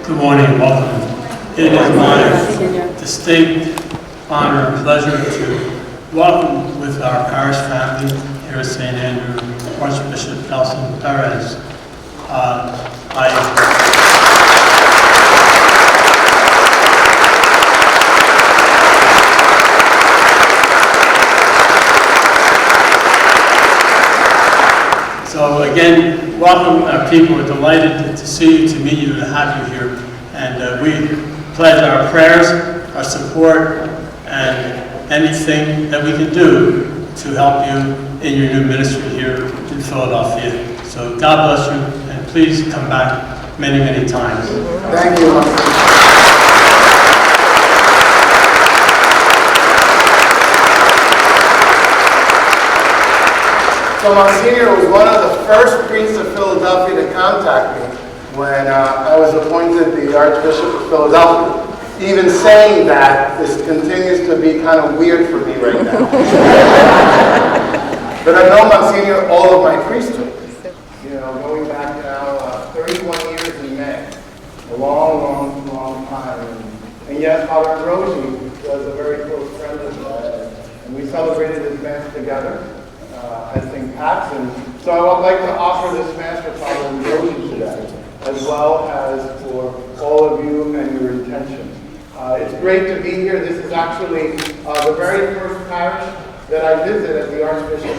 Good morning, welcome. It is my distinct honor and pleasure to welcome with our parish family here at St. Andrew, Archbishop Perez. So again, welcome our people. We're delighted to see you, to meet you, to have you here. And we pledge our prayers, our support, and anything that we can do to help you in your new ministry here in Philadelphia. So God bless you, and please come back many, many times. Thank you. So Monsignor was one of the first priests of Philadelphia to contact me when I was appointed the Archbishop of Philadelphia. Even saying that, this continues to be kind of weird for me right now. But I know Monsignor all of my priesthood. You know, going back now 31 years in May. A long, long, long time. And yes, Father Rosie was a very close friend of mine. And we celebrated his Mass together. At St. Pat's, and so I would like to offer this Mass for Father Rosie today, as well as for all of you and your intentions. It's great to be here. This is actually the very first parish that I visit as the Archbishop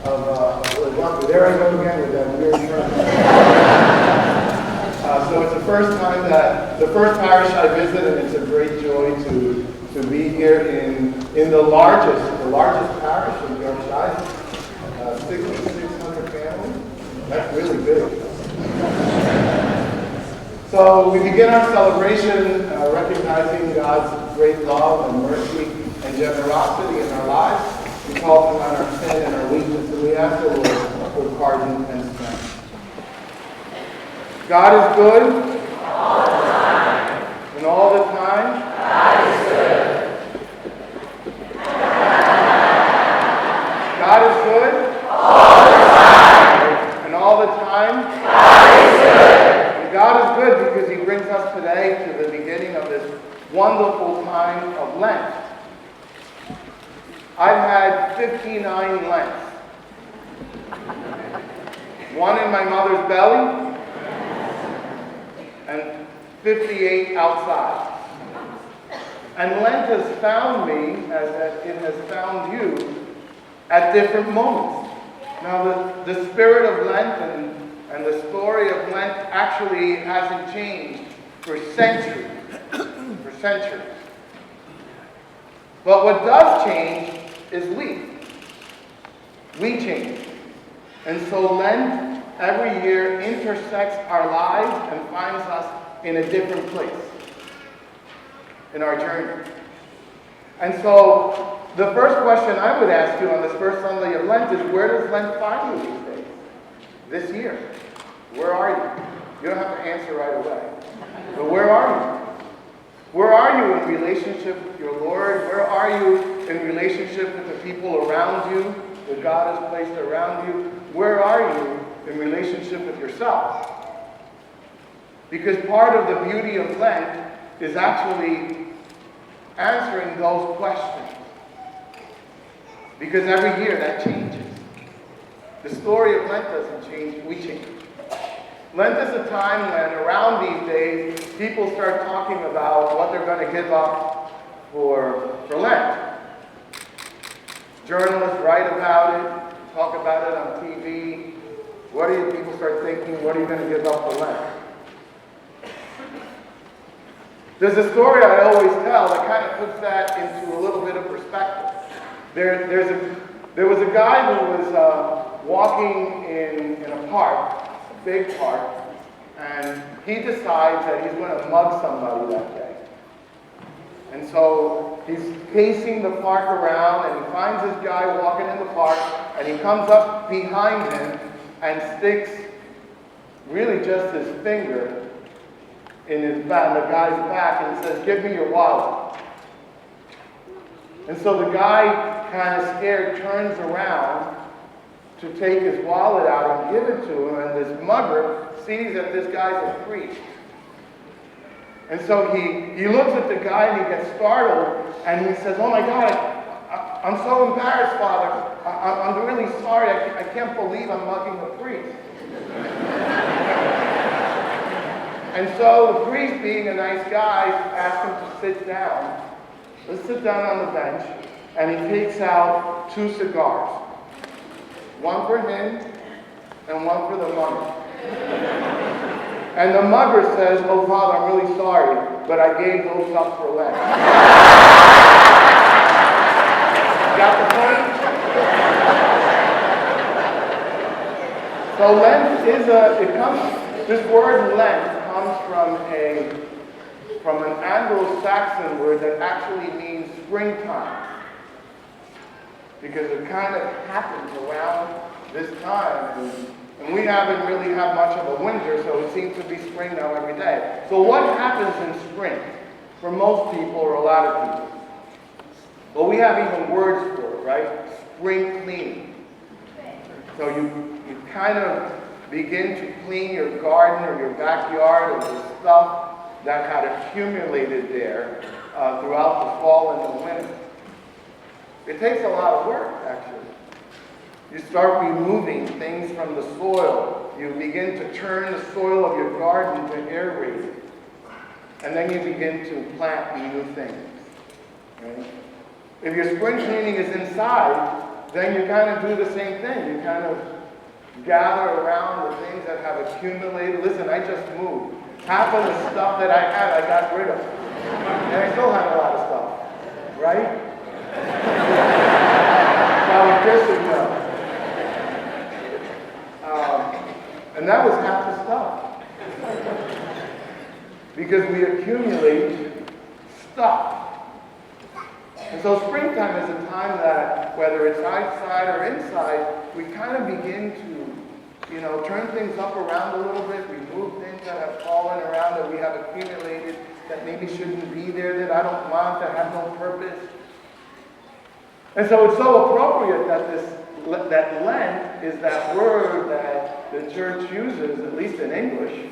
of Philadelphia. There I go again with that weird term. So it's the first time the first parish I visit, and it's a great joy to be here in the largest parish in the Archdiocese. 6,600 families. That's really big. So we begin our celebration recognizing God's great love and mercy and generosity in our lives. We call to mind our sin and our weakness, and we ask the Lord for pardon and strength. God is good. All the time. And all the time. God is good. God is good. All the time. And all the time. God is good. And God is good because He brings us today to the beginning of this wonderful time of Lent. I've had 59 Lents. One in my mother's belly and 58 outside. And Lent has found me, as it has found you, at different moments. Now, the spirit of Lent and the story of Lent actually hasn't changed for centuries. But what does change is we change. And so Lent every year intersects our lives and finds us in a different place in our journey. And so the first question I would ask you on this first Sunday of Lent is, where does Lent find you these days? This year. Where are you? You don't have to answer right away. But where are you? Where are you in relationship with your Lord? Where are you in relationship with the people around you, that God has placed around you? Where are you in relationship with yourself? Because part of the beauty of Lent is actually answering those questions. Because every year that changes. The story of Lent doesn't change, we change. Lent is a time when around these days, people start talking about what they're going to give up for Lent. Journalists write about it, talk about it on TV. What do you people start thinking? What are you going to give up for Lent? There's a story I always tell that kind of puts that into a little bit of perspective. There was a guy who was walking in a park, a big park, and he decides that he's going to mug somebody that day. And so he's pacing the park around, and he finds this guy walking in the park, and he comes up behind him and sticks really just his finger in the guy's back and says, "Give me your wallet." And so the guy, kind of scared, turns around to take his wallet out and give it to him, and this mugger sees that this guy's a priest. And so he looks at the guy and he gets startled and he says, "Oh my God, I'm so embarrassed, Father. I'm really sorry. I can't believe I'm mugging the priest." And so the priest, being a nice guy, asks him to sit down. Let's sit down on the bench. And he takes out 2 cigars. One for him and one for the mugger. And the mugger says, "Oh, Father, I'm really sorry, but I gave those up for Lent." Got the point? So Lent is this word Lent comes from an Anglo-Saxon word that actually means springtime. Because it kind of happens around this time. And we haven't really had much of a winter, so it seems to be spring now every day. So what happens in spring for most people or a lot of people? Well, we have even words for it, right? Spring cleaning. So you kind of begin to clean your garden or your backyard of the stuff that had accumulated there throughout the fall and the winter. It takes a lot of work, actually. You start removing things from the soil. You begin to turn the soil of your garden to aerate. And then you begin to plant new things. Right? If your spring cleaning is inside, then you kind of do the same thing. You kind of gather around the things that have accumulated. Listen, I just moved. Half of the stuff that I had, I got rid of. And I still have a lot of stuff. Right? Probably Chris would know. And that was half the stuff. Because we accumulate stuff. And so springtime is a time that, whether it's outside or inside, we kind of begin to, turn things up around a little bit, remove things that have fallen around that we have accumulated that maybe shouldn't be there, that I don't want, that have no purpose. And so it's so appropriate that Lent is that word that the church uses, at least in English,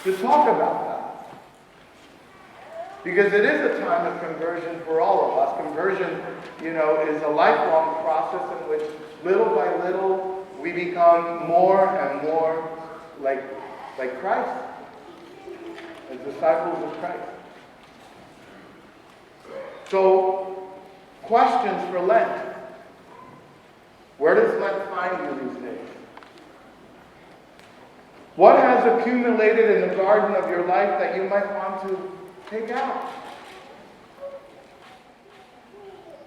to talk about that. Because it is a time of conversion for all of us. Conversion, is a lifelong process in which little by little we become more and more like Christ, as disciples of Christ. So, questions for Lent. Where does Lent find you these days? What has accumulated in the garden of your life that you might want to take out?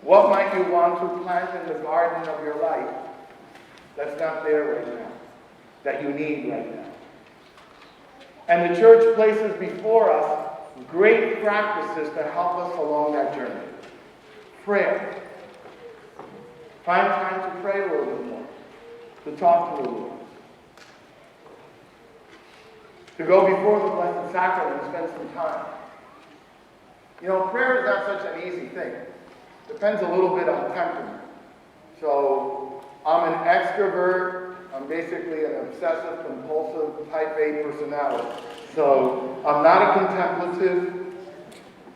What might you want to plant in the garden of your life that's not there right now, that you need right now? And the church places before us great practices to help us along that journey. Prayer. Find time to pray a little bit more, to talk to the Lord, to go before the Blessed Sacrament and spend some time. Prayer is not such an easy thing. Depends a little bit on temperament. So, I'm an extrovert. I'm basically an obsessive, compulsive, type A personality. So, I'm not a contemplative.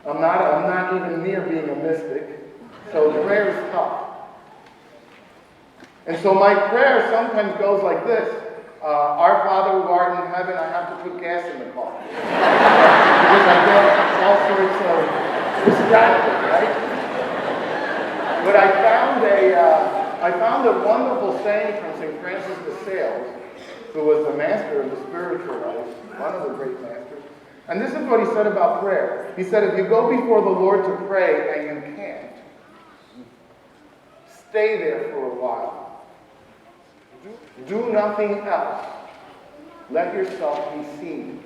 I'm not even near being a mystic. So, prayer is tough. And so my prayer sometimes goes like this. Our Father who art in heaven, I have to put gas in the car. Because I get all sorts of distracted, right? But I found a wonderful saying from St. Francis de Sales, who was the master of the spiritual life, one of the great masters. And this is what he said about prayer. He said, if you go before the Lord to pray and you can't, stay there for a while. Do nothing else. Let yourself be seen.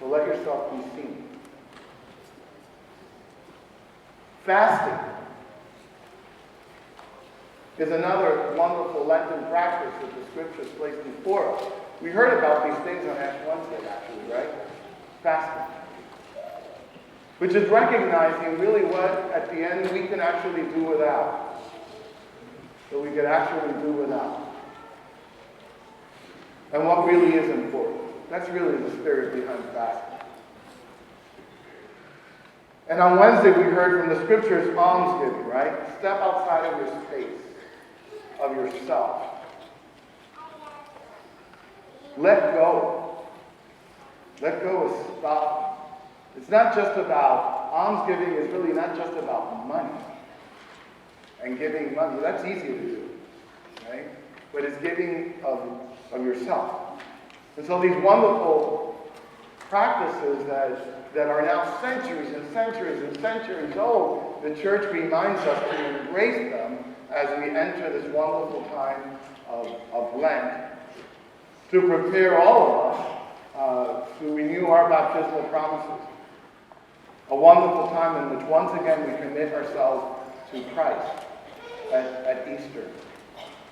So let yourself be seen. Fasting is another wonderful Lenten practice that the Scriptures place before us. We heard about these things on Ash Wednesday, actually, right? Fasting. Which is recognizing really what, at the end, we can actually do without. So we could actually do without. And what really is important. That's really the spirit behind fasting. And on Wednesday, we heard from the scriptures almsgiving, right? Step outside of your space, of yourself. Let go. Let go of stuff. It's not just about, almsgiving is really not just about money and giving money. That's easy to do, right? But it's giving of yourself. And so these wonderful practices that are now centuries and centuries and centuries old, the church reminds us to embrace them as we enter this wonderful time of Lent, to prepare all of us to renew our baptismal promises. A wonderful time in which once again we commit ourselves to Christ at Easter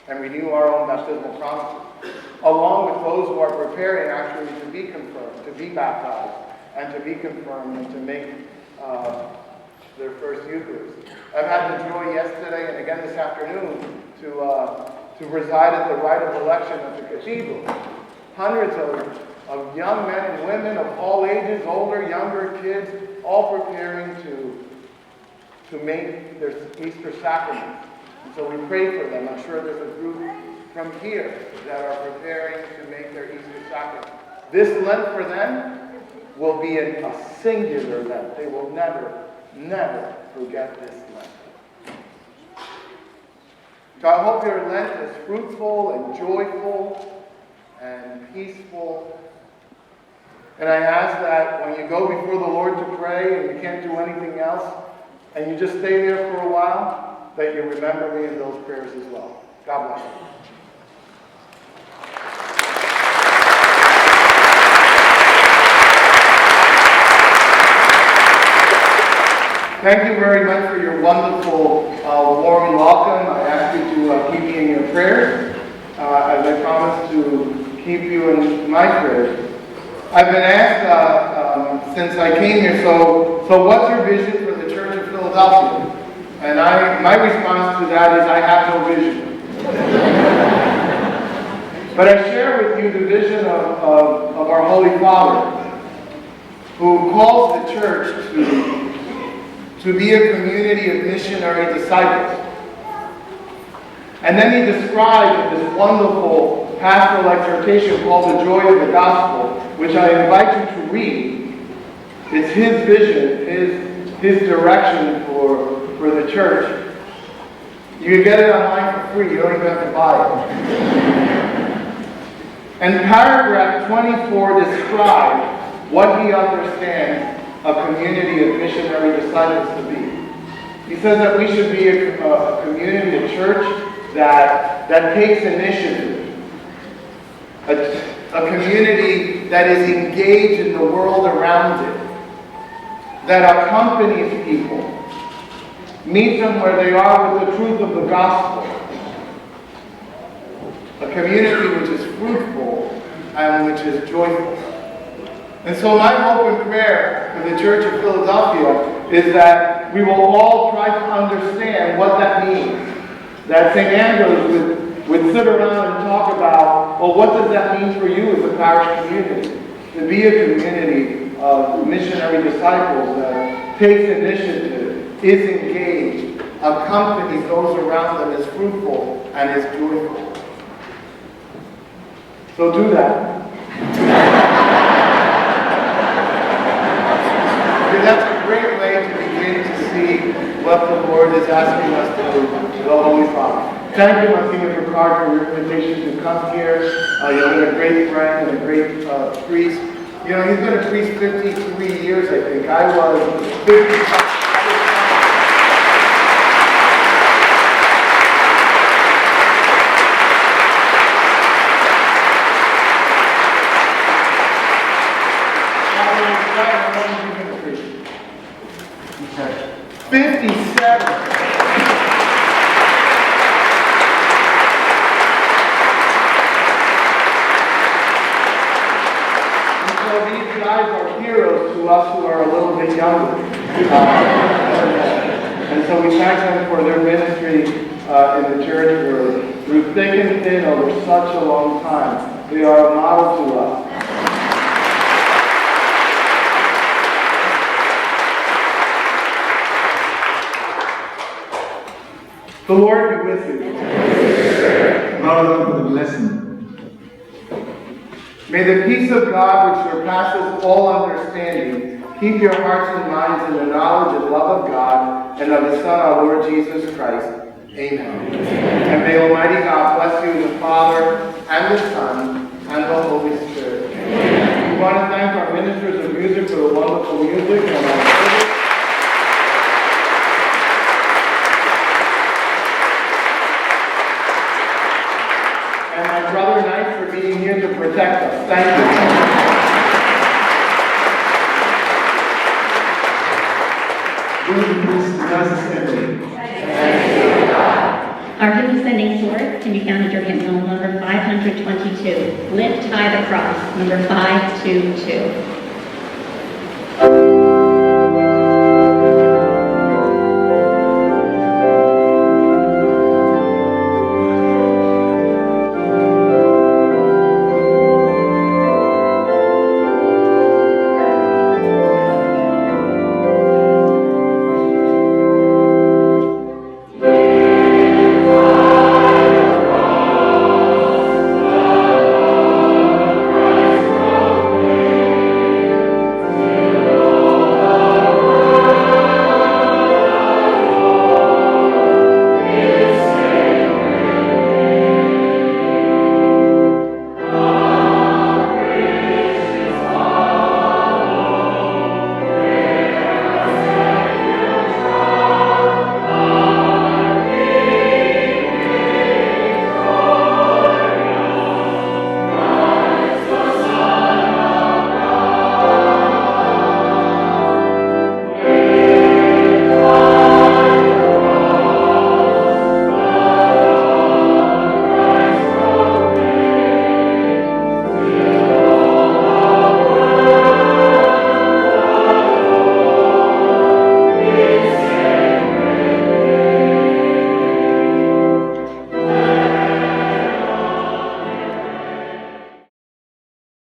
and renew our own baptismal promises, along with those who are preparing actually to be confirmed, to be baptized, and to be confirmed and to make their first Eucharist. I've had the joy yesterday and again this afternoon to reside at the rite of election at the cathedral. Hundreds of young men and women of all ages, older, younger kids, all preparing to make their Easter sacrament. And so we pray for them. I'm sure there's a group from here that are preparing to make their Easter sacrament. This Lent for them will be a singular Lent. They will never, never forget this Lent. So I hope your Lent is fruitful and joyful and peaceful. And I ask that when you go before the Lord to pray and you can't do anything else, and you just stay there for a while, that you remember me in those prayers as well. God bless you. Thank you very much for your wonderful warm welcome. I ask you to keep me in your prayers, as I promise to keep you in my prayers. I've been asked since I came here, so what's your vision for the Church of Philadelphia? And my response to that is I have no vision. But I share with you the vision of our Holy Father, who calls the church to be a community of missionary disciples. And then he describes this wonderful pastoral exhortation called The Joy of the Gospel, which I invite you to read. It's his vision, his direction for the church. You can get it online for free. You don't even have to buy it. And paragraph 24 describes what he understands a community of missionary disciples to be. He says that we should be a community, a church that takes initiative, a community that is engaged in the world around it, that accompanies people, meets them where they are with the truth of the gospel, a community which is fruitful and which is joyful. And so my hope and prayer for the Church of Philadelphia is that we will all try to understand what that means. That St. Ambrose would sit around and talk about, well, what does that mean for you as a parish community? To be a community of missionary disciples that takes initiative, is engaged, accompanies those around them, is fruitful, and is joyful. So do that. That's a great way to begin to see what the Lord is asking us to do, the Holy Father. Thank you, Monsignor Picard, for your invitation to come here. You've been a great friend and a great priest. You know, he's been a priest 53 years, I think. I was 55. Us who are a little bit younger. And so we thank them for their ministry in the church through thick and thin over such a long time. They are a model to us. The Lord be with you. Father, for the blessing. May the peace of God, which surpasses all understanding, keep your hearts and minds in the knowledge and love of God and of His Son, our Lord Jesus Christ. Amen. And may Almighty God bless you, the Father, and the Son, and the Holy Spirit. We want to thank our ministers of music for the wonderful music and our service. And my brother Knight for being here to protect us. Thank you. Our hymn sending forth can be found at your hymnal number 522. Lift High the Cross, number 522.